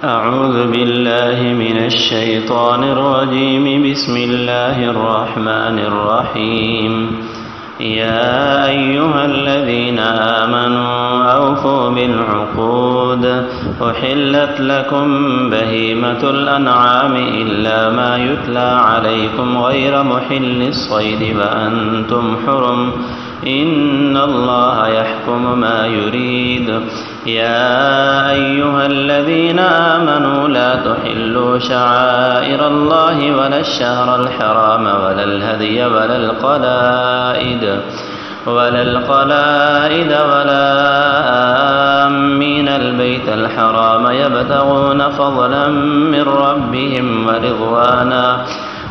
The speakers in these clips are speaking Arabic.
أعوذ بالله من الشيطان الرجيم. بسم الله الرحمن الرحيم. يا أيها الذين آمنوا أوفوا بالعقود. أحلت لكم بهيمة الأنعام إلا ما يتلى عليكم غير محل الصيد وأنتم حرم. إن الله يحكم ما يريد. يا أيها الذين آمنوا لا تحلوا شعائر الله ولا الشهر الحرام ولا الهدي ولا القلائد ولا آمين البيت الحرام يبتغون فضلا من ربهم ورضوانا.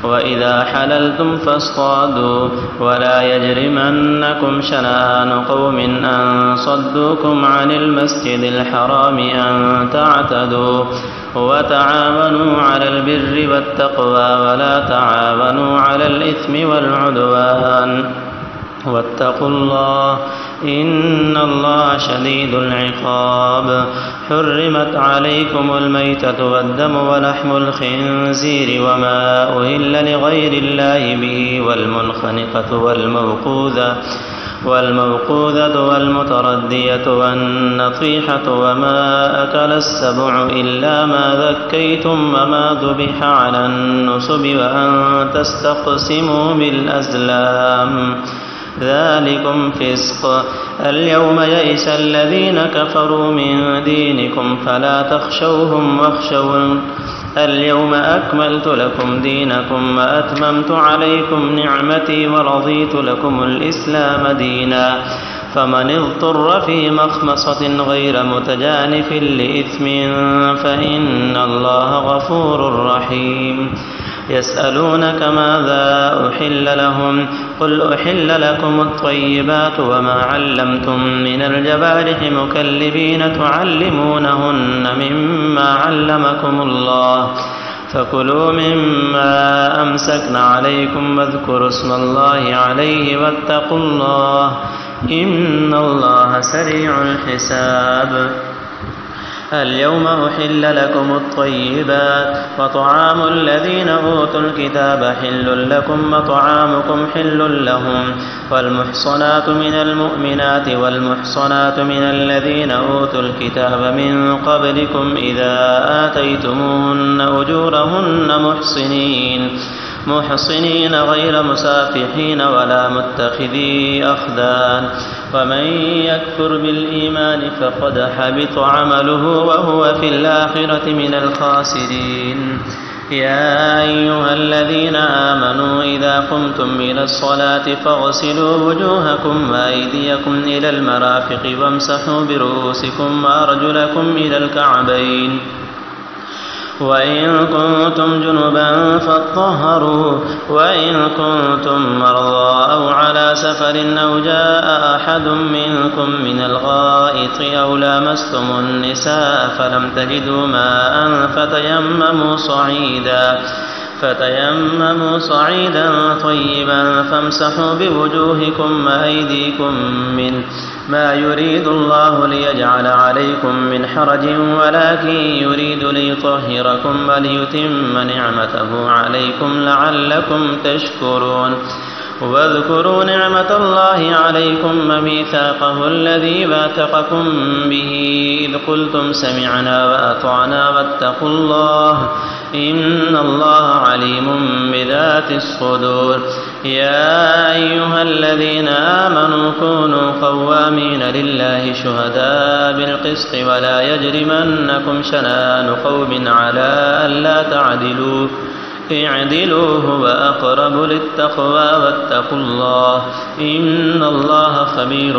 وإذا حللتم فاصطادوا ولا يجرمنكم شنآن قوم أن صدوكم عن المسجد الحرام أن تعتدوا. وتعاونوا على البر والتقوى ولا تعاونوا على الإثم والعدوان واتقوا الله إن الله شديد العقاب. حرمت عليكم الميتة والدم ولحم الخنزير وما أهل لغير الله به والمنخنقة والموقوذة والمتردية والنطيحة وما أكل السبع إلا ما ذكيتم وما ذبح على النصب وأن تستقسموا بالأزلام ذلكم فسق. اليوم يئس الذين كفروا من دينكم فلا تخشوهم واخشون. اليوم أكملت لكم دينكم وأتممت عليكم نعمتي ورضيت لكم الإسلام دينا. فمن اضطر في مخمصة غير متجانف لإثم فإن الله غفور رحيم. يسألونك ماذا أحل لهم قل أحل لكم الطيبات وما علمتم من الجوارح مكلبين تعلمونهن مما علمكم الله فكلوا مما أمسكن عليكم واذكروا اسم الله عليه واتقوا الله إن الله سريع الحساب. اليوم أحل لكم الطيبات وطعام الذين أوتوا الكتاب حل لكم وطعامكم حل لهم. والمحصنات من المؤمنات والمحصنات من الذين أوتوا الكتاب من قبلكم إذا آتيتموهن أجورهن محصنين غير مسافحين ولا متخذي أخدان. ومن يكفر بالإيمان فقد حبط عمله وهو في الآخرة من الخاسرين. يا أيها الذين آمنوا إذا قمتم إلى الصلاة فاغسلوا وجوهكم وأيديكم إلى المرافق وامسحوا برؤوسكم وأرجلكم إلى الكعبين. وإن كنتم جنبا فاطهروا وإن كنتم مرضى أو على سفر أو جاء أحد منكم من الغائط أو لامستم النساء فلم تجدوا ماء فتيمموا صعيدا طيبا فامسحوا بوجوهكم وأيديكم منه ما يريد الله ليجعل عليكم من حرج ولكن يريد ليطهركم وليتم نعمته عليكم لعلكم تشكرون. واذكروا نعمة الله عليكم وميثاقه الذي واثقكم به إذ قلتم سمعنا وأطعنا واتقوا الله إن الله عليم بذات الصدور. يا أيها الذين آمنوا كونوا قوامين لله شهداء بالقسط ولا يجرمنكم شنآن قوم على ألا تعدلوا اعدلوا هو أقرب للتقوى واتقوا الله إن الله خبير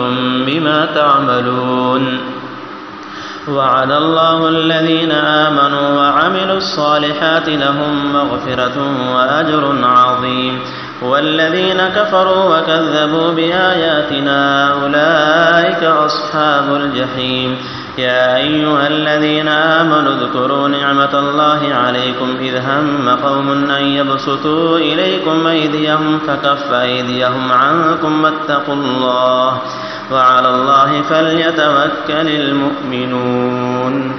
بما تعملون. وعد الله الذين آمنوا وعملوا الصالحات لهم مغفرة وأجر عظيم. والذين كفروا وكذبوا بآياتنا أولئك أصحاب الجحيم. يا أيها الذين آمنوا اذكروا نعمة الله عليكم إذ هم قوم أن يبسطوا إليكم أيديهم فكف أيديهم عنكم واتقوا الله وعلى الله فليتوكل المؤمنون.